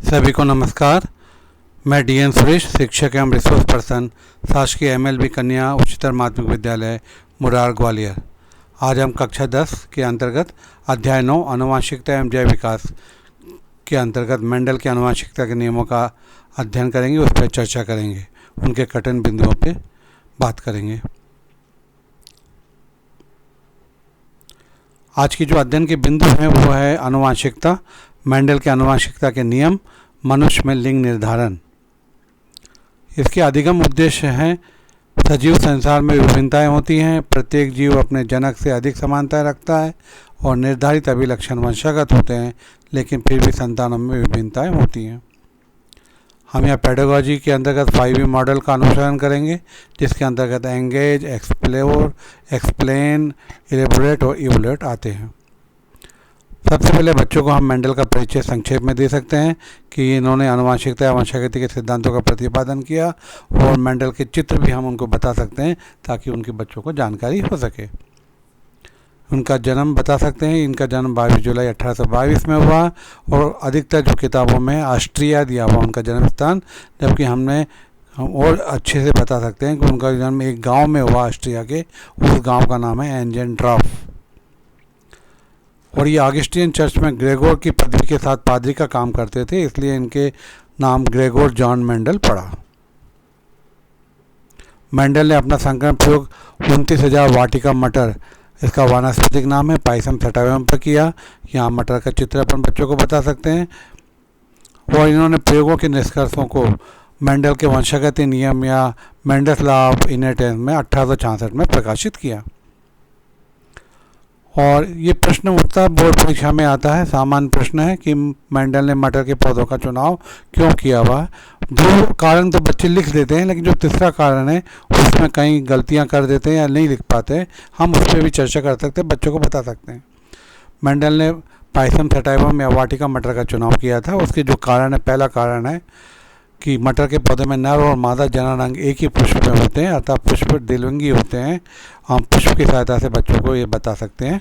सभी को नमस्कार। मैं डीएन सुरेश, शिक्षक एवं रिसोर्स पर्सन, शासकीय एमएलबी कन्या उच्चतर माध्यमिक विद्यालय मुरार ग्वालियर। आज हम कक्षा 10 के अंतर्गत अध्याय 9 आनुवंशिकता एवं जैव विकास के अंतर्गत मेंडल के आनुवंशिकता के नियमों का अध्ययन करेंगे, उस पर चर्चा करेंगे, उनके कठिन बिंदुओं पर बात करेंगे। आज की जो अध्ययन के बिंदु हैं वो है आनुवंशिकता, मेंडल के आनुवंशिकता के नियम, मनुष्य में लिंग निर्धारण। इसके अधिगम उद्देश्य हैं सजीव संसार में विभिन्नताएं होती हैं, प्रत्येक जीव अपने जनक से अधिक समानताएं रखता है और निर्धारित अभिलक्षण वंशागत होते हैं, लेकिन फिर भी संतानों में विभिन्नताएं होती हैं। हम यहाँ पेडागोजी के अंतर्गत 5E मॉडल का अनुसरण करेंगे, जिसके अंतर्गत एंगेज, एक्सप्लोर, एक्सप्लेन, इलेबोरेट और इवोल्यूट आते हैं। सबसे पहले बच्चों को हम मेंडल का परिचय संक्षेप में दे सकते हैं कि इन्होंने आनुवंशिकता या वंशागति के सिद्धांतों का प्रतिपादन किया, और मेंडल के चित्र भी हम उनको बता सकते हैं ताकि उनके बच्चों को जानकारी हो सके। उनका जन्म बता सकते हैं। इनका जन्म 22 जुलाई 1822 में हुआ और अधिकतर जो किताबों में ऑस्ट्रिया दिया हुआ उनका जन्म स्थान, जबकि हम और अच्छे से बता सकते हैं कि उनका जन्म एक गाँव में हुआ ऑस्ट्रिया के, उस गाँव का नाम है एंजेंड्रॉफ। और ये ऑगस्टिन चर्च में ग्रेगोर की पदवी के साथ पादरी का काम करते थे, इसलिए इनके नाम ग्रेगोर जॉन मेंडल पड़ा। मेंडल ने अपना संकरण प्रयोग 29,000 वाटिका मटर, इसका वानस्पतिक नाम है, पाइसम सटाइवम पर किया। यहाँ मटर का चित्र अपन बच्चों को बता सकते हैं। और इन्होंने प्रयोगों के निष्कर्षों को मेंडल के वंशागति नियम या मेंडल्स लॉ ऑफ इनहेरिटेंस में 1866 में प्रकाशित किया। और ये प्रश्न उठता बोर्ड परीक्षा में आता है, सामान्य प्रश्न है कि मेंडल ने मटर के पौधों का चुनाव क्यों किया हुआ। 2 कारण तो बच्चे लिख देते हैं, लेकिन जो तीसरा कारण है उसमें कई गलतियां कर देते हैं या नहीं लिख पाते। हम उस पर भी चर्चा कर सकते हैं, बच्चों को बता सकते हैं। मेंडल ने पाइसम सटाइवम या वाटिका मटर का चुनाव किया था। उसके जो कारण है, पहला कारण है कि मटर के पौधे में नर और मादा जनन अंग एक ही पुष्प में होते हैं, अर्थात पुष्प द्विलिंगी होते हैं। हम पुष्प की सहायता से बच्चों को ये बता सकते हैं।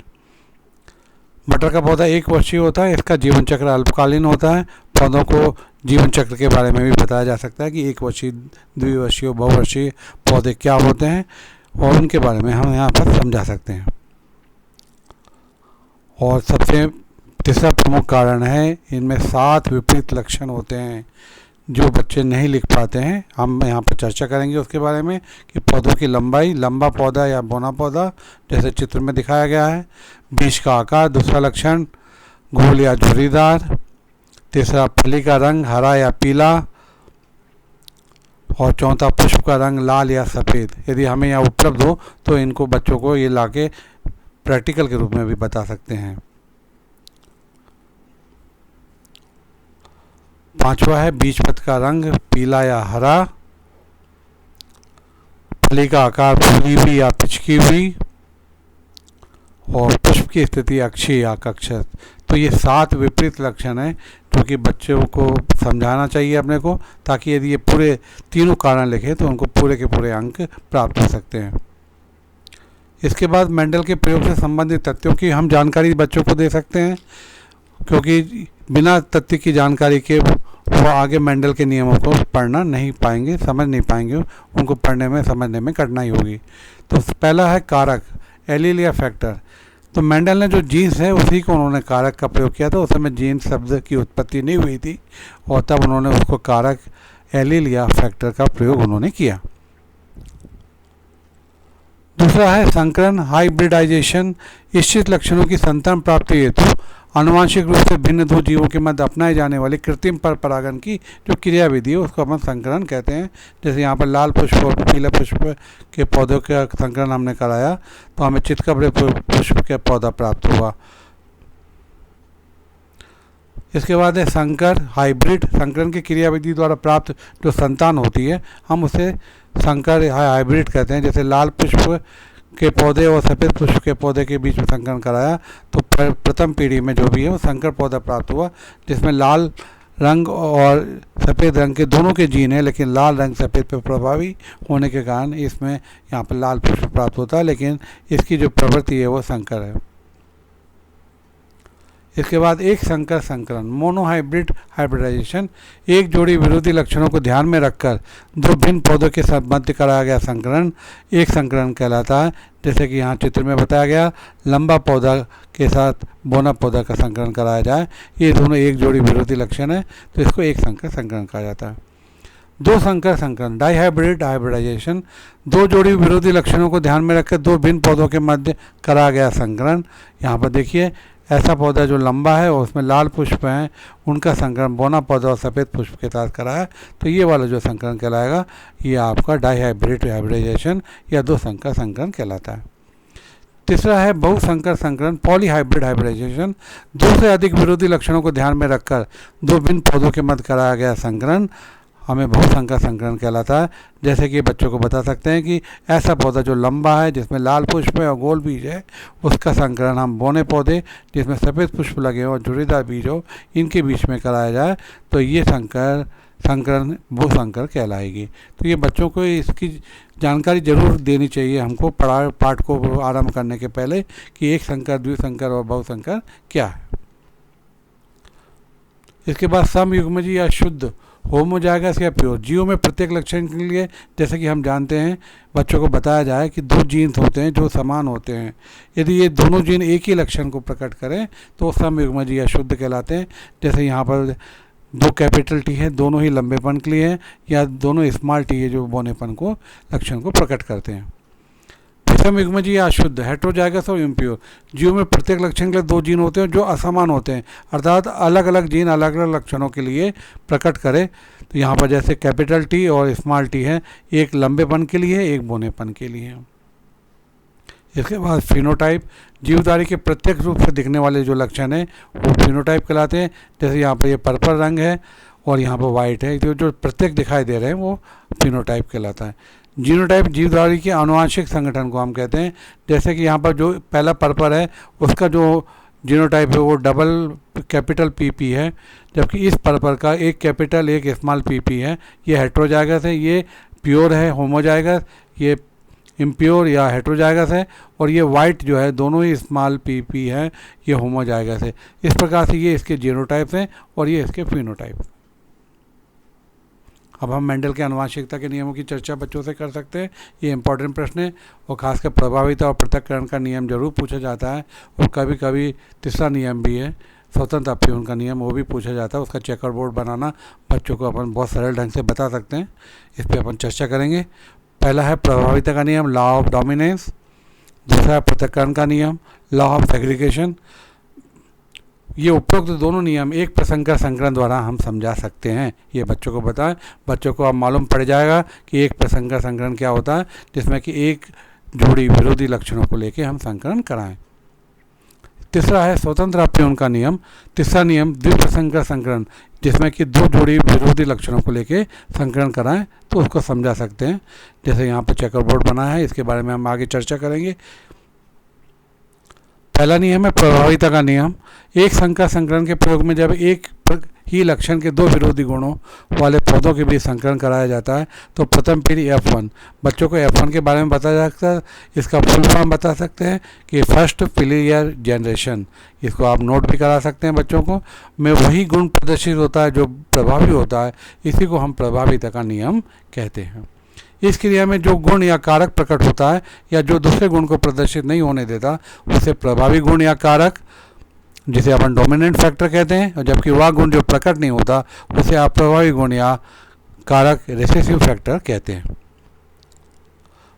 मटर का पौधा एक वर्षीय होता है, इसका जीवन चक्र अल्पकालीन होता है। पौधों को जीवन चक्र के बारे में भी बताया जा सकता है कि एक वर्षीय, द्विवर्षीय, बहुवर्षीय पौधे क्या होते हैं, और उनके बारे में हम यहाँ पर समझा सकते हैं। और सबसे तीसरा प्रमुख कारण है, इनमें 7 विपरीत लक्षण होते हैं जो बच्चे नहीं लिख पाते हैं। हम यहाँ पर चर्चा करेंगे उसके बारे में कि पौधों की लंबाई, लंबा पौधा या बौना पौधा जैसे चित्र में दिखाया गया है। बीज का आकार, दूसरा लक्षण गोल या झुर्रीदार। तीसरा फली का रंग हरा या पीला। और चौथा पुष्प का रंग लाल या सफ़ेद। यदि हमें यहाँ उपलब्ध हो तो इनको बच्चों को ये लाके प्रैक्टिकल के रूप में भी बता सकते हैं। 5वां है बीजपत्र का रंग पीला या हरा। फली का आकार फूली हुई या पिचकी हुई। और पुष्प की स्थिति अक्षीय या कक्षत। तो ये 7 विपरीत लक्षण हैं जो कि बच्चों को समझाना चाहिए अपने को, ताकि यदि ये पूरे तीनों कारण लिखे तो उनको पूरे के पूरे अंक प्राप्त हो सकते हैं। इसके बाद मेंडल के प्रयोग से संबंधित तथ्यों की हम जानकारी बच्चों को दे सकते हैं, क्योंकि बिना तथ्य की जानकारी के वो आगे मेंडल के नियमों को पढ़ना नहीं पाएंगे, समझ नहीं पाएंगे, उनको पढ़ने में समझने में कठिनाई होगी। तो पहला है कारक, एलील या फैक्टर। तो मेंडल ने जो जीन्स है उसी को उन्होंने कारक का प्रयोग किया था। उस समय जीन्स शब्द की उत्पत्ति नहीं हुई थी, और तब उन्होंने उसको कारक, एलील या फैक्टर का प्रयोग उन्होंने किया। दूसरा है संकरण, हाइब्रिडाइजेशन। इच्छित लक्षणों की संतान प्राप्ति हेतु आनुवंशिक रूप से भिन्न 2 जीवों के मध्य अपनाए जाने वाली कृत्रिम पर परागण की जो क्रिया विधि है उसको अपन संकरण कहते हैं। जैसे यहाँ पर लाल पुष्प और पीले पुष्प के पौधों का संकरण हमने कराया तो हमें चितकबरे पुष्प के पौधा प्राप्त हुआ। इसके बाद है संकर, हाइब्रिड। संकरण की क्रिया विधि द्वारा प्राप्त जो संतान होती है हम उसे संकर हाइब्रिड कहते हैं। जैसे लाल पुष्प के पौधे और सफ़ेद पुष्प के पौधे के बीच में संकरण कराया तो प्रथम पीढ़ी में जो भी है वो संकर पौधा प्राप्त हुआ, जिसमें लाल रंग और सफ़ेद रंग के दोनों के जीन है, लेकिन लाल रंग सफ़ेद पर प्रभावी होने के कारण इसमें यहाँ पर लाल पुष्प प्राप्त होता है, लेकिन इसकी जो प्रवृत्ति है वो संकर है। इसके बाद एक संकर संकरण मोनोहाइब्रिड हाइब्रिडाइजेशन, एक जोड़ी विरोधी लक्षणों को ध्यान में रखकर दो भिन्न पौधों के साथ मध्य कराया गया संकरण एक संकरण कहलाता है। जैसे कि यहाँ चित्र में बताया गया, लंबा पौधा के साथ बोना पौधा का संकरण कराया जाए, ये दोनों एक जोड़ी विरोधी लक्षण है तो इसको एक संकर संकरण कहा जाता है। दो संकर संकरण डाइहाइब्रिड हाइब्रिडाइजेशन, दो जोड़ी विरोधी लक्षणों को ध्यान में रखकर दो भिन्न पौधों के मध्य कराया गया संकरण। यहाँ पर देखिए, ऐसा पौधा जो लंबा है और उसमें लाल पुष्प हैं, उनका संकरण बोना पौधा और सफ़ेद पुष्प के साथ करा है, तो ये वाला जो संकरण कहलाएगा ये आपका डाइहाइब्रिड हाइब्रिडाइजेशन या दो संकर संकरण कहलाता है। तीसरा है बहुसंकर संकरण पॉलीहाइब्रिड हाइब्रिडाइजेशन, दो से अधिक विरोधी लक्षणों को ध्यान में रखकर दो भिन्न पौधों के मध्य कराया गया संकरण हमें बहुसंकर संकरण कहलाता है। जैसे कि बच्चों को बता सकते हैं कि ऐसा पौधा जो लंबा है, जिसमें लाल पुष्प है और गोल बीज है, उसका संकरण हम बोने पौधे जिसमें सफ़ेद पुष्प लगे हो और झुर्रीदार बीज हो, इनके बीच में कराया जाए तो ये संकरण बहुसंकर कहलाएगी। तो ये बच्चों को इसकी जानकारी जरूर देनी चाहिए हमको पाठ को आरंभ करने के पहले कि एक संकर, द्विसंकर और बहुसंकर क्या है। इसके बाद समयुग्मजी या शुद्ध होमोजाइगस या प्योर, जीवों में प्रत्येक लक्षण के लिए जैसे कि हम जानते हैं, बच्चों को बताया जाए कि दो जीन्स होते हैं जो समान होते हैं। यदि ये दोनों जीन एक ही लक्षण को प्रकट करें तो समयुग्मजी या शुद्ध कहलाते हैं। जैसे यहाँ पर दो कैपिटल टी है, दोनों ही लंबेपन के लिए हैं, या दोनों स्मॉल टी है जो बोनेपन को लक्षण को प्रकट करते हैं। समयुग्मजी या अशुद्ध हेट्रोजाइगस और इम्प्योर, जीव में प्रत्येक लक्षण के लिए दो जीन होते हैं जो असमान होते हैं, अर्थात अलग अलग जीन अलग अलग लक्षणों के लिए प्रकट करे। तो यहाँ पर जैसे कैपिटल टी और स्मॉल टी है, एक लंबेपन के लिए है, एक बोनेपन के लिए है। इसके बाद फिनोटाइप, जीवधारी के प्रत्येक रूप से दिखने वाले जो लक्षण हैं वो फिनोटाइप कहलाते हैं। जैसे यहाँ पर ये पर्पल रंग है और यहाँ पर वाइट है, जो प्रत्येक दिखाई दे रहे हैं वो फिनोटाइप कहलाता है। जीनोटाइप, जीवधारी के आनुवांशिक संगठन को हम कहते हैं। जैसे कि यहाँ पर जो पहला पर्पल है उसका जो जीनोटाइप है वो डबल कैपिटल पीपी है, जबकि इस पर्पल का एक कैपिटल एक स्मॉल पीपी है। ये हेट्रोजाइगस है, ये प्योर है होमोजाइगस, ये इम्प्योर या हेट्रोजाइगस है, और ये वाइट जो है दोनों ही स्मॉल पीपी है, ये होमोजाइगस है। इस प्रकार से ये इसके जीनोटाइप हैं और ये इसके फिनोटाइप। अब हम मेंडल के आनुवंशिकता के नियमों की चर्चा बच्चों से कर सकते हैं। ये इंपॉर्टेंट प्रश्न है और खासकर प्रभाविता और पृथक्करण का नियम जरूर पूछा जाता है, और कभी कभी तीसरा नियम भी है स्वतंत्र अपव्यूहन का नियम, वो भी पूछा जाता है। उसका चेकर बोर्ड बनाना बच्चों को अपन बहुत सरल ढंग से बता सकते हैं, इस पर अपन चर्चा करेंगे। पहला है प्रभाविता का नियम लॉ ऑफ डोमिनेंस, दूसरा है पृथक्करण का नियम लॉ ऑफ सेग्रीगेशन। ये उपरोक्त दोनों नियम एक प्रसंकर संकरण द्वारा हम समझा सकते हैं। ये बच्चों को बताएं, बच्चों को अब मालूम पड़ जाएगा कि एक प्रसंकर संकरण क्या होता है, जिसमें कि एक जोड़ी विरोधी लक्षणों को लेकर हम संकरण कराएं। तीसरा है स्वतंत्र अपव्यूहन का नियम। तीसरा नियम द्विप्रसंकर संकरण, जिसमें कि दो जोड़ी विरोधी लक्षणों को लेकर संकरण कराएं तो उसको समझा सकते हैं। जैसे यहाँ पर चेकर बोर्ड बना है, इसके बारे में हम आगे चर्चा करेंगे। पहला नियम है प्रभाविता का नियम। एक संकर संकरण के प्रयोग में जब एक ही लक्षण के दो विरोधी गुणों वाले पौधों के बीच संकरण कराया जाता है तो प्रथम पीढ़ी F1, बच्चों को F1 के बारे में बताया जाता है। इसका फुल फॉर्म बता सकते हैं कि फर्स्ट फिलियर जनरेशन, इसको आप नोट भी करा सकते हैं बच्चों को, में वही गुण प्रदर्शित होता है जो प्रभावी होता है, इसी को हम प्रभाविता का नियम कहते हैं। इस क्रिया में जो गुण या कारक प्रकट होता है या जो दूसरे गुण को प्रदर्शित नहीं होने देता उसे प्रभावी गुण या कारक, जिसे अपन डोमिनेंट फैक्टर कहते हैं, और जबकि वह गुण जो प्रकट नहीं होता उसे अप्रभावी गुण या कारक रिसेसिव फैक्टर कहते हैं।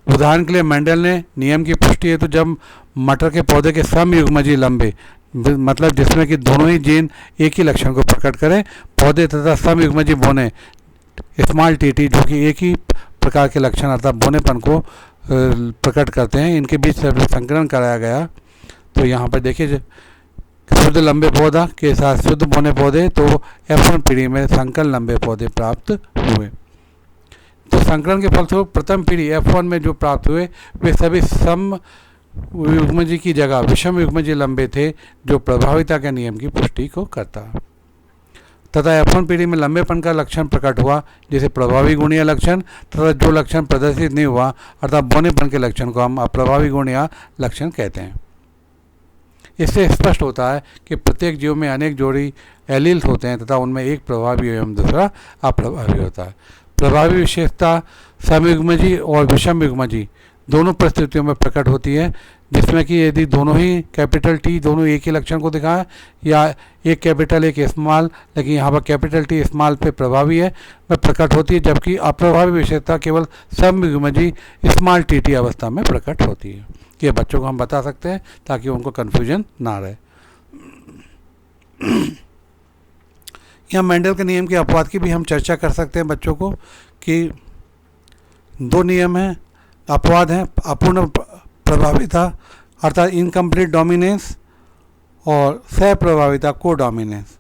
उदाहरण के लिए मेंडल ने नियम की पुष्टि हेतु जब मटर के पौधे के समयुग्मजी लंबे, मतलब जिसमें कि दोनों ही जीन एक ही लक्षण को प्रकट करें, पौधे तथा समयुग्मजी बोने स्मॉल टी जो कि एक ही प्रकार के लक्षण अर्थात बोनेपन को प्रकट करते हैं, इनके बीच संकरण कराया गया। तो यहाँ पर देखिए शुद्ध लंबे पौधा के साथ शुद्ध बोने पौधे, तो F1 पीढ़ी में संकर लंबे पौधे प्राप्त हुए। तो संकरण के फलस्वरूप प्रथम पीढ़ी F1 में जो प्राप्त हुए वे सभी सम युग्मजी की जगह विषम युग्मजी लंबे थे, जो प्रभाविता के नियम की पुष्टि को करता है। तथा F1 पीढ़ी में लंबेपन का लक्षण प्रकट हुआ, जिसे प्रभावी गुणीय लक्षण, तथा जो लक्षण प्रदर्शित नहीं हुआ अर्थात बोनेपन के लक्षण को हम अप्रभावी गुणीय लक्षण कहते हैं। इससे स्पष्ट होता है कि प्रत्येक जीव में अनेक जोड़ी एलील्स होते हैं तथा उनमें एक प्रभावी एवं दूसरा अप्रभावी होता है। प्रभावी विशेषता समयुग्मजी और विषम युग्मजी दोनों परिस्थितियों में प्रकट होती है, जिसमें कि यदि दोनों ही कैपिटल टी दोनों एक ही लक्षण को दिखाएं या एक कैपिटल एक स्मॉल, लेकिन यहाँ पर कैपिटल टी स्मॉल पे प्रभावी है में प्रकट होती है, जबकि अप्रभावी विशेषता केवल समयुग्मजी स्मॉल टी टी अवस्था में प्रकट होती है। ये बच्चों को हम बता सकते हैं ताकि उनको कन्फ्यूजन ना रहे। यहाँ मेंडल के नियम के अपवाद की भी हम चर्चा कर सकते हैं बच्चों को कि दो नियम हैं, अपवाद हैं, अपूर्ण प्रभाविता अर्थात इनकम्प्लीट डोमिनेंस और सहप्रभाविता को डोमिनेंस।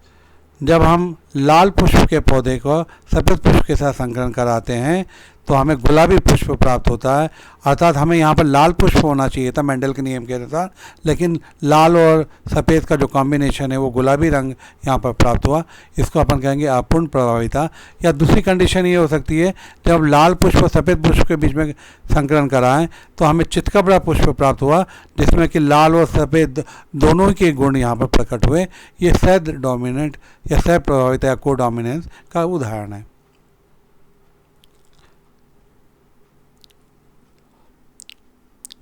जब हम लाल पुष्प के पौधे को सफ़ेद पुष्प के साथ संकरण कराते हैं तो हमें गुलाबी पुष्प प्राप्त होता है, अर्थात हमें यहाँ पर लाल पुष्प होना चाहिए था मेंडल के नियम के अनुसार, लेकिन लाल और सफ़ेद का जो कॉम्बिनेशन है वो गुलाबी रंग यहाँ पर प्राप्त हुआ। इसको अपन कहेंगे अपूर्ण प्रभाविता। या दूसरी कंडीशन ये हो सकती है, जब लाल पुष्प और सफ़ेद पुष्प के बीच में संकरण कराएं तो हमें चितकबरा पुष्प प्राप्त हुआ, जिसमें कि लाल और सफ़ेद दोनों के गुण यहाँ पर प्रकट हुए। ये सह डोमिनेंट या सह प्रभाविता या को डोमिनेंस का उदाहरण है।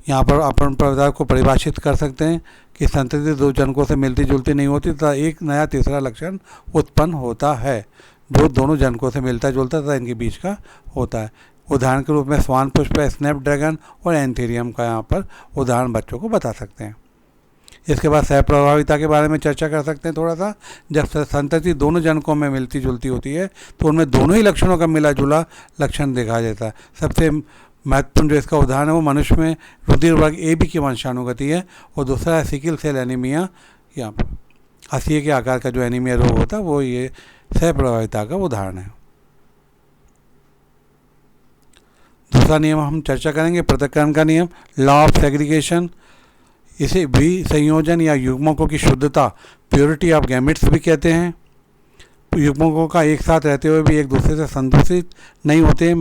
यहाँ पर अपन प्रभाव को परिभाषित कर सकते हैं कि संतति दो जनकों से मिलती जुलती नहीं होती तथा एक नया तीसरा लक्षण उत्पन्न होता है जो दोनों जनकों से मिलता जुलता तथा इनके बीच का होता है। उदाहरण के रूप में स्वान पुष्प, स्नैपड्रैगन और एंथेरियम का यहाँ पर उदाहरण बच्चों को बता सकते हैं। इसके बाद सहप्रभाविता के बारे में चर्चा कर सकते हैं थोड़ा सा। जब संतति दोनों जनकों में मिलती जुलती होती है तो उनमें दोनों ही लक्षणों का मिला जुला लक्षण देखा जाता है। सबसे महत्वपूर्ण जो इसका उदाहरण है वो मनुष्य में रुधिर वर्ग AB की वंशानुगति है और दूसरा है सिकल सेल एनीमिया। यहाँ पर हंसिए के आकार का जो एनीमिया रोग होता है वो ये सहप्रभाविता का उदाहरण है। दूसरा नियम हम चर्चा करेंगे पृथक्करण का नियम, लॉ ऑफ सेग्रीगेशन। इसे भी संयोजन या युग्मकों की शुद्धता, प्योरिटी ऑफ गैमेट्स भी कहते हैं। युग्मकों का एक साथ रहते हुए भी एक दूसरे से संदूषित नहीं होते,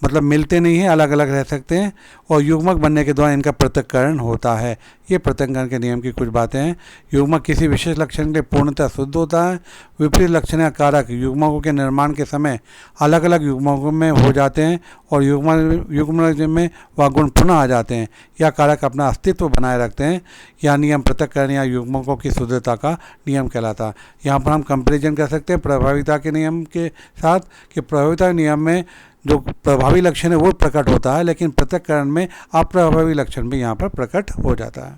मतलब मिलते नहीं हैं, अलग अलग रह सकते हैं और युग्मक बनने के दौरान इनका पृथक्करण होता है। ये पृथक्करण के नियम की कुछ बातें हैं। युग्मक किसी विशेष लक्षण के लिए पूर्णतः शुद्ध होता है। विपरीत लक्षण या कारक युग्मकों के निर्माण के समय अलग अलग युग्मकों में हो जाते हैं और युग्म में वह गुण पुनः आ जाते हैं या कारक अपना अस्तित्व बनाए रखते हैं। यह नियम पृथक्करण या युग्मकों की शुद्धता का नियम कहलाता है। यहाँ पर हम कंपेरिजन कर सकते हैं प्रभाविता के नियम के साथ कि प्रभाविता नियम में जो प्रभावी लक्षण है वो प्रकट होता है, लेकिन पृथक्करण में अप्रभावी लक्षण भी यहाँ पर प्रकट हो जाता है।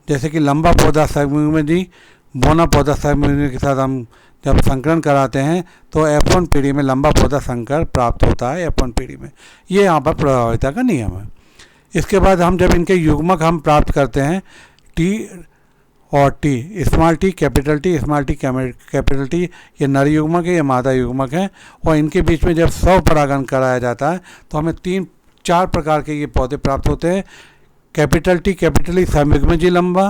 जैसे कि लंबा पौधा समयुग्मजी, बौना पौधा समयुग्मजी के साथ हम जब संकरण कराते हैं तो F1 पीढ़ी में लंबा पौधा संकर प्राप्त होता है। F1 पीढ़ी में ये यहाँ पर प्रभाविता का नियम है। इसके बाद हम जब इनके युग्मक हम प्राप्त करते हैं टी और T, small T capital T, small T capital T, ये नर युग्मक है, ये मादा युग्मक है और इनके बीच में जब स्वपरागण कराया जाता है तो हमें 3-4 प्रकार के ये पौधे प्राप्त होते हैं। कैपिटल टी कैपिटली समयुग्मजी लंबा,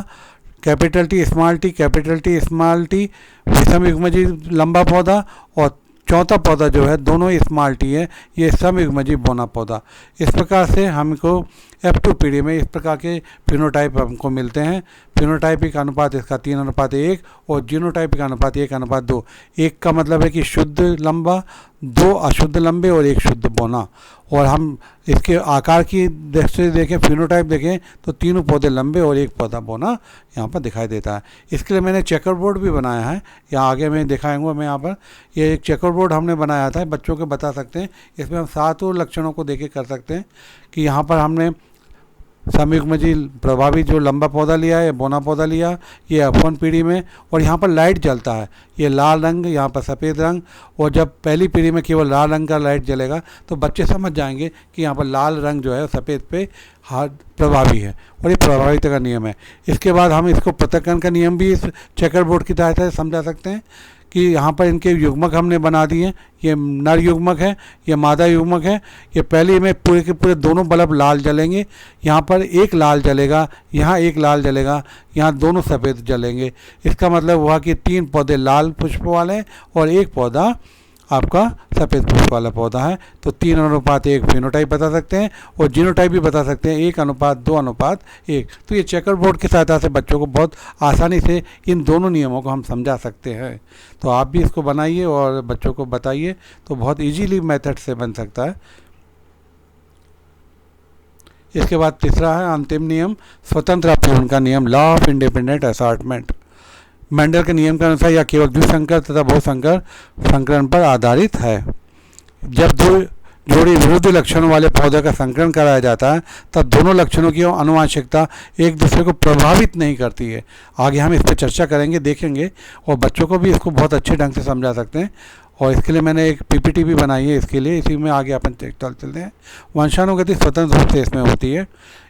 capital T small T small T समयुग्मजी लंबा पौधा और चौथा पौधा जो है दोनों स्मॉल टी है, ये समयुग्मजी बौना पौधा। इस प्रकार से हमको F2 पीढ़ी में इस प्रकार के फिनोटाइप हमको मिलते हैं। फिनोटाइपिक अनुपात इसका 3:1 और जीनोटाइपिक अनुपात 1:2। 1 का मतलब है कि शुद्ध लंबा, 2 अशुद्ध लंबे और 1 शुद्ध बौना। और हम इसके आकार की दृष्टि से देखें, फिनोटाइप देखें तो तीनों पौधे लंबे और 1 पौधा बौना यहाँ पर दिखाई देता है। इसके लिए मैंने चेकर बोर्ड भी बनाया है, यहाँ आगे मैं दिखाऊंगा। मैं यहाँ पर ये एक चेकर बोर्ड हमने बनाया था, बच्चों को बता सकते हैं। इसमें हम 7 लक्षणों को देखे कर सकते हैं कि यहाँ पर हमने समयुग्मजी प्रभावी जो लंबा पौधा लिया है, बौना पौधा लिया, ये F1 पीढ़ी में, और यहाँ पर लाइट जलता है, ये लाल रंग, यहाँ पर सफ़ेद रंग। और जब पहली पीढ़ी में केवल लाल रंग का लाइट जलेगा तो बच्चे समझ जाएंगे कि यहाँ पर लाल रंग जो है सफ़ेद पे हाथ प्रभावी है और ये प्रभाविता का नियम है। इसके बाद हम इसको पृथक्करण का नियम भी इस चेकर बोर्ड की सहायता से समझा सकते हैं कि यहाँ पर इनके युग्मक हमने बना दिए। ये नर युग्मक है, ये मादा युग्मक है। ये पहले में पूरे के पूरे दोनों बल्ब लाल जलेंगे, यहाँ पर एक लाल जलेगा, यहाँ एक लाल जलेगा, यहाँ दोनों सफ़ेद जलेंगे। इसका मतलब हुआ कि 3 पौधे लाल पुष्प वाले और 1 पौधा आपका सफ़ेद पुष्प वाला पौधा है। तो 3:1 फिनोटाइप बता सकते हैं और जीनोटाइप भी बता सकते हैं 1:2:1। तो ये चेकर बोर्ड की सहायता से बच्चों को बहुत आसानी से इन दोनों नियमों को हम समझा सकते हैं। तो आप भी इसको बनाइए और बच्चों को बताइए, तो बहुत इजीली मेथड से बन सकता है। इसके बाद तीसरा है अंतिम नियम, स्वतंत्र अपीवन का नियम, law of independent assortment. Mendel के नियम के अनुसार यह केवल द्विसंकर तथा बहुसंकर संकरण पर आधारित है। जब दो जोड़ी विरुद्ध लक्षणों वाले पौधे का संकरण कराया जाता है तब दोनों लक्षणों की आनुवंशिकता एक दूसरे को प्रभावित नहीं करती है। आगे हम इस पर चर्चा करेंगे, देखेंगे, और बच्चों को भी इसको बहुत अच्छे ढंग से समझा सकते हैं। और इसके लिए मैंने एक पीपीटी भी बनाई है इसके लिए, इसी में आगे अपन चलते हैं। वंशानुगति स्वतंत्र रूप से इसमें होती है।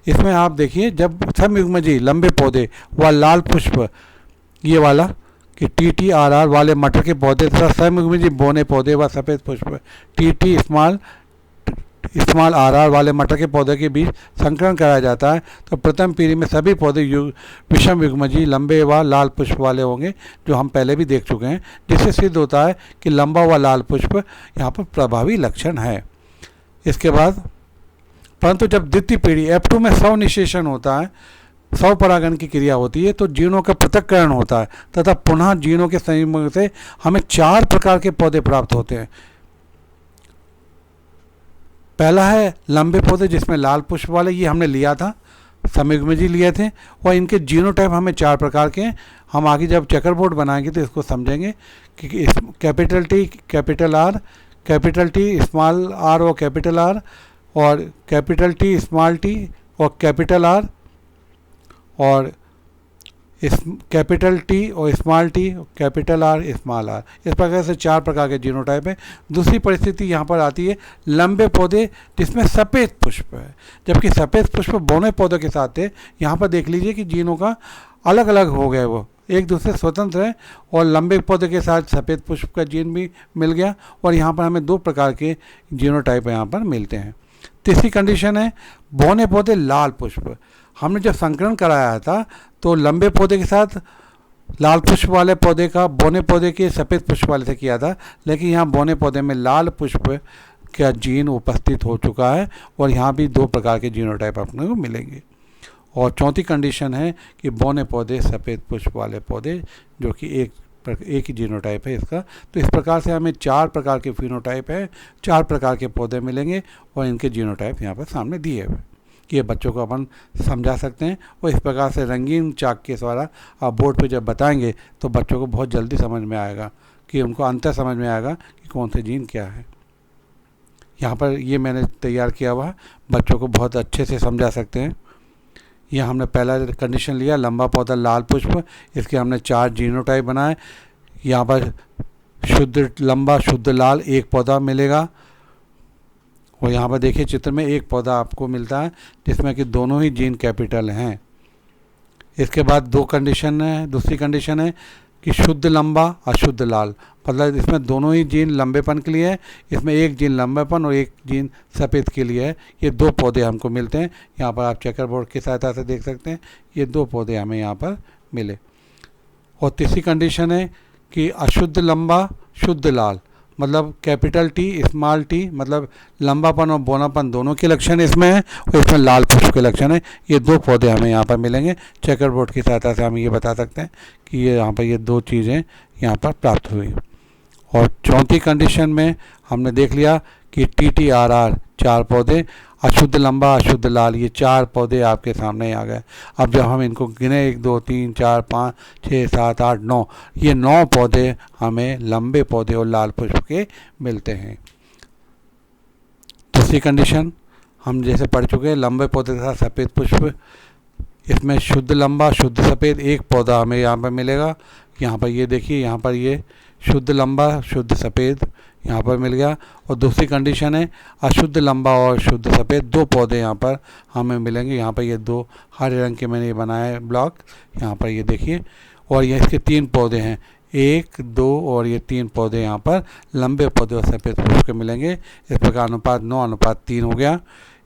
इसमें आप देखिए, जब समयुग्मजी लंबे पौधे व लाल पुष्प, ये वाला कि TTRR वाले मटर के पौधे तथा समयुग्मजी बोने पौधे व सफ़ेद पुष्प TT स्मॉल RR वाले मटर के पौधे के बीच संकरण कराया जाता है तो प्रथम पीढ़ी में सभी पौधे विषम युग्मजी लंबे व लाल पुष्प वाले होंगे, जो हम पहले भी देख चुके हैं, जिससे सिद्ध होता है कि लंबा व लाल पुष्प यहाँ पर प्रभावी लक्षण है। इसके बाद परंतु जब द्वितीय पीढ़ी F2 में स्व निषेचन होता है, स्व परागण की क्रिया होती है, तो जीनों का पृथक्करण होता है तथा पुनः जीनों के संयुग्म से हमें 4 प्रकार के पौधे प्राप्त होते हैं। पहला है लंबे पौधे जिसमें लाल पुष्प वाले, ये हमने लिया था, समयुग्मजी लिए थे, और इनके जीनोटाइप हमें 4 प्रकार के हैं। हम आगे जब चेकर बोर्ड बनाएंगे तो इसको समझेंगे कि capital T capital R, capital T small r और कैपिटल R, और कैपिटल T स्मॉल t और कैपिटल R, और इस कैपिटल T और small t capital R small r। इस प्रकार से 4 प्रकार के जीनोटाइप है। दूसरी परिस्थिति यहाँ पर आती है लंबे पौधे जिसमें सफ़ेद पुष्प है, जबकि सफ़ेद पुष्प बोने पौधों के साथ थे। यहाँ पर देख लीजिए कि जीनों का अलग अलग हो गए, वो एक दूसरे स्वतंत्र है, और लंबे पौधे के साथ सफ़ेद पुष्प का जीन भी मिल गया, और यहाँ पर हमें 2 प्रकार के जीनोटाइप यहाँ पर मिलते हैं। तीसरी कंडीशन है बोने पौधे लाल पुष्प। हमने जब संकरण कराया था तो लंबे पौधे के साथ लाल पुष्प वाले पौधे का बोने पौधे के सफ़ेद पुष्प वाले से किया था, लेकिन यहाँ बोने पौधे में लाल पुष्प का जीन उपस्थित हो चुका है, और यहाँ भी 2 प्रकार के जीनोटाइप अपने को मिलेंगे। और चौथी कंडीशन है कि बोने पौधे सफ़ेद पुष्प वाले पौधे, जो कि एक ही जीनोटाइप है इसका। तो इस प्रकार से हमें 4 प्रकार के फिनोटाइप है, 4 प्रकार के पौधे मिलेंगे, और इनके जीनोटाइप यहाँ पर सामने दिए हुए, कि ये बच्चों को अपन समझा सकते हैं। और इस प्रकार से रंगीन चाक के द्वारा आप बोर्ड पे जब बताएंगे तो बच्चों को बहुत जल्दी समझ में आएगा, कि उनको अंतर समझ में आएगा कि कौन से जीन क्या है। यहाँ पर ये मैंने तैयार किया हुआ, बच्चों को बहुत अच्छे से समझा सकते हैं। यह हमने पहला कंडीशन लिया, लंबा पौधा लाल पुष्प, इसके हमने 4 जीनोटाइप बनाए। यहाँ पर शुद्ध लंबा शुद्ध लाल एक पौधा मिलेगा, और यहाँ पर देखिए चित्र में एक पौधा आपको मिलता है जिसमें कि दोनों ही जीन कैपिटल हैं। इसके बाद 2 कंडीशन है, दूसरी कंडीशन है कि शुद्ध लंबा अशुद्ध लाल, मतलब इसमें दोनों ही जीन लंबेपन के लिए है, इसमें एक जीन लंबेपन और एक जीन सफ़ेद के लिए है। ये 2 पौधे हमको मिलते हैं। यहाँ पर आप चेकर बोर्ड की सहायता से देख सकते हैं, ये 2 पौधे हमें यहाँ पर मिले। और तीसरी कंडीशन है कि अशुद्ध लंबा शुद्ध लाल, मतलब कैपिटल T स्मॉल t, मतलब लंबापन और बोनापन दोनों के लक्षण इसमें हैं, और इसमें लाल पुष्प के लक्षण है। ये 2 पौधे हमें यहाँ पर मिलेंगे। चेकर बोर्ड की सहायता से हम ये बता सकते हैं कि ये यहाँ पर ये 2 चीज़ें यहाँ पर प्राप्त हुई। और चौथी कंडीशन में हमने देख लिया कि TTRR 4 पौधे, अशुद्ध लंबा अशुद्ध लाल, ये 4 पौधे आपके सामने आ गए। अब जब हम इनको गिने 1 2 3 4 5 6 7 8 9, ये 9 पौधे हमें लंबे पौधे और लाल पुष्प के मिलते हैं। दूसरी कंडीशन हम जैसे पढ़ चुके हैं, लंबे पौधे के साथ सफ़ेद पुष्प, इसमें शुद्ध लंबा शुद्ध सफ़ेद एक पौधा हमें यहाँ पर मिलेगा। यहाँ पर ये देखिए, यहाँ पर ये शुद्ध लंबा शुद्ध सफ़ेद यहाँ पर मिल गया। और दूसरी कंडीशन है अशुद्ध लंबा और शुद्ध सफ़ेद 2 पौधे यहाँ पर हमें मिलेंगे। यहाँ पर ये 2 हरे रंग के मैंने ये बनाए ब्लॉक, यहाँ पर ये देखिए। और ये इसके 3 पौधे हैं, 1 2 और ये 3 पौधे यहाँ पर लंबे पौधे और सफ़ेद पुष्प के मिलेंगे। इस प्रकार अनुपात 9:3 हो गया।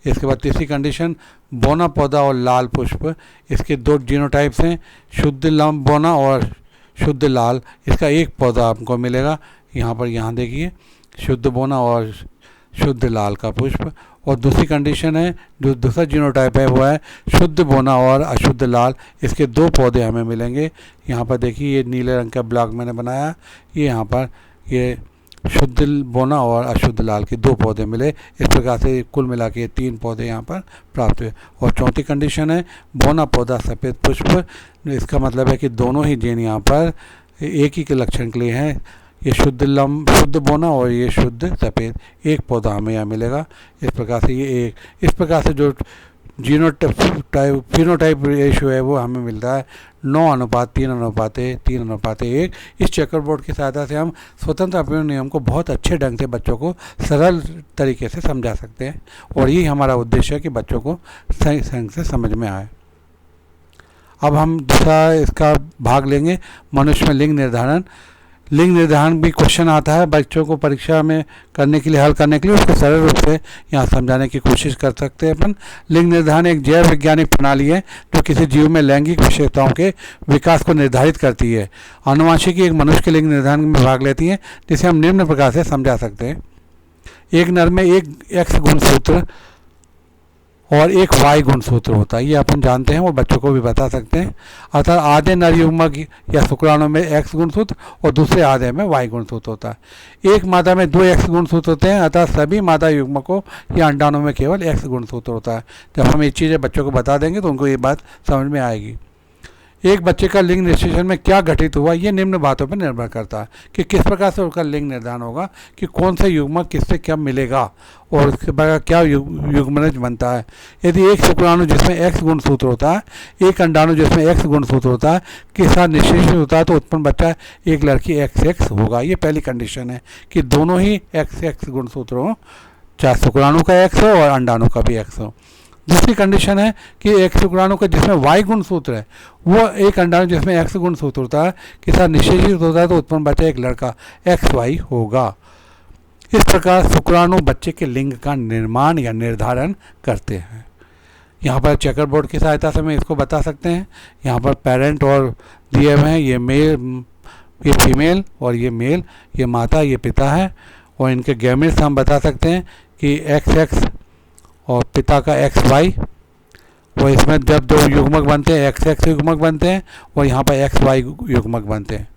इसके बाद तीसरी कंडीशन बोना पौधा और लाल पुष्प, इसके 2 जीनोटाइप्स हैं, शुद्ध बोना और शुद्ध लाल। इसका एक पौधा आपको मिलेगा। यहाँ पर यहाँ देखिए शुद्ध बोना और शुद्ध लाल का पुष्प। और दूसरी कंडीशन है, जो दूसरा जीनोटाइप है वो है शुद्ध बोना और अशुद्ध लाल। इसके 2 पौधे हमें मिलेंगे। यहाँ पर देखिए ये नीले रंग का ब्लॉक मैंने बनाया, ये यहाँ पर ये शुद्ध बोना और अशुद्ध लाल के 2 पौधे मिले। इस प्रकार से कुल मिला के 3 पौधे यहाँ पर प्राप्त हुए। और चौथी कंडीशन है बोना पौधा सफ़ेद पुष्प। इसका मतलब है कि दोनों ही जीन यहाँ पर एक ही के लक्षण के लिए हैं। ये शुद्ध बोना और ये शुद्ध सफ़ेद, एक पौधा हमें यहाँ मिलेगा। इस प्रकार से ये इस प्रकार से जो फिनोटाइप रेशियो है वो हमें मिलता है 9:3:3:1। इस चेकर बोर्ड की सहायता से हम स्वतंत्र अपील नियम को बहुत अच्छे ढंग से बच्चों को सरल तरीके से समझा सकते हैं, और यही हमारा उद्देश्य है कि बच्चों को सही ढंग से समझ में आए। अब हम दूसरा इसका भाग लेंगे, मनुष्य में लिंग निर्धारण। लिंग निर्धारण भी क्वेश्चन आता है बच्चों को परीक्षा में करने के लिए, हल करने के लिए, उसको सरल रूप से यहाँ समझाने की कोशिश कर सकते हैं अपन। लिंग निर्धारण एक जैव वैज्ञानिक प्रणाली है जो किसी जीव में लैंगिक विशेषताओं के विकास को निर्धारित करती है। आनुवंशिकी एक मनुष्य के लिंग निर्धारण में भाग लेती है, जिसे हम निम्न प्रकार से समझा सकते हैं। एक नर में एक एक्स गुणसूत्र और एक वाई गुणसूत्र होता है, ये अपन जानते हैं और बच्चों को भी बता सकते हैं। अर्थात आधे नर युग्मक या शुक्राणु में एक्स गुणसूत्र और दूसरे आधे में वाई गुणसूत्र होता है। एक मादा में 2 एक्स गुणसूत्र होते हैं, अर्थात सभी मादा युग्मकों या अंडाणुओं में केवल एक्स गुणसूत्र होता है। जब हम ये चीज़ें बच्चों को बता देंगे तो उनको ये बात समझ में आएगी। एक बच्चे का लिंग निश्चेषण में क्या घटित हुआ, ये निम्न बातों पर निर्भर करता है कि किस प्रकार से उसका लिंग निर्धारण होगा, कि कौन सा युग्मक किससे क्या मिलेगा और उसके बाद क्या युग्मनज बनता है। यदि एक शुक्राणु जिसमें एक्स गुणसूत्र होता है, एक अंडाणु जिसमें एक्स गुणसूत्र होता है के साथ निश्चेषित होता है, तो उत्पन्न बच्चा एक लड़की XX होगा। ये पहली कंडीशन है कि दोनों ही XX गुणसूत्र हो, चाहे शुक्राणु का X हो और अंडाणु का भी X हो। दूसरी कंडीशन है कि एक शुक्राणु का जिसमें वाई गुणसूत्र है, वो एक अंडाणु जिसमें एक्स गुणसूत्र होता है के साथ निश्चेषित होता है, तो उत्पन्न बच्चा एक लड़का XY होगा। इस प्रकार शुक्राणु बच्चे के लिंग का निर्माण या निर्धारण करते हैं। यहाँ पर चेकर बोर्ड की सहायता से हम इसको बता सकते हैं। यहाँ पर पेरेंट और दिए हुए हैं, ये मेल, ये फीमेल और ये मेल, ये माता, ये पिता है, और इनके गैमेट्स हम बता सकते हैं कि XX और पिता का XY, और इसमें जब 2 युग्मक बनते हैं XX युग्मक बनते हैं और यहाँ पर XY युग्मक बनते हैं।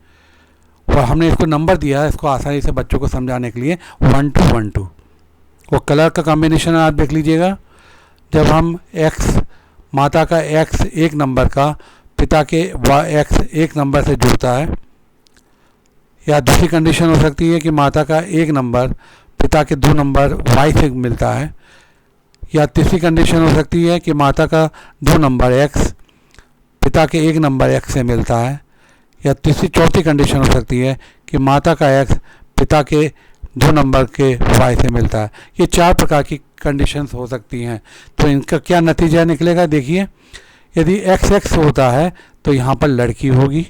और हमने इसको नंबर दिया है इसको आसानी से बच्चों को समझाने के लिए 1 to 1 2। और कलर का कॉम्बिनेशन आप देख लीजिएगा, जब हम X माता का X 1 नंबर का पिता के X 1 नंबर से जुड़ता है, या दूसरी कंडीशन हो सकती है कि माता का 1 नंबर पिता के 2 नंबर Y से मिलता है, या तीसरी कंडीशन हो सकती है कि माता का 2 नंबर X पिता के 1 नंबर X से मिलता है, या चौथी कंडीशन हो सकती है कि माता का X पिता के 2 नंबर के Y से मिलता है। ये 4 प्रकार की कंडीशंस हो सकती हैं। तो इनका क्या नतीजा निकलेगा, देखिए, यदि XX होता है तो यहाँ पर लड़की होगी,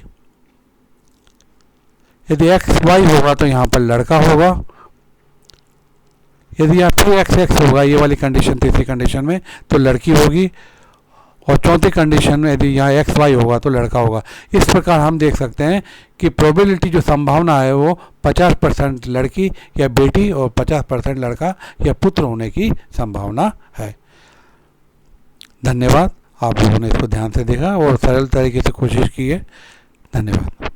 यदि XY होगा तो यहाँ पर लड़का होगा, यदि यहाँ फिर XX होगा, ये वाली कंडीशन तीसरी कंडीशन में, तो लड़की होगी, और चौथी कंडीशन में यदि यहाँ XY होगा तो लड़का होगा। इस प्रकार हम देख सकते हैं कि प्रोबेबिलिटी जो संभावना है वो 50% लड़की या बेटी और 50% लड़का या पुत्र होने की संभावना है। धन्यवाद, आप लोगों ने इसको ध्यान से देखा और सरल तरीके से कोशिश की है। धन्यवाद।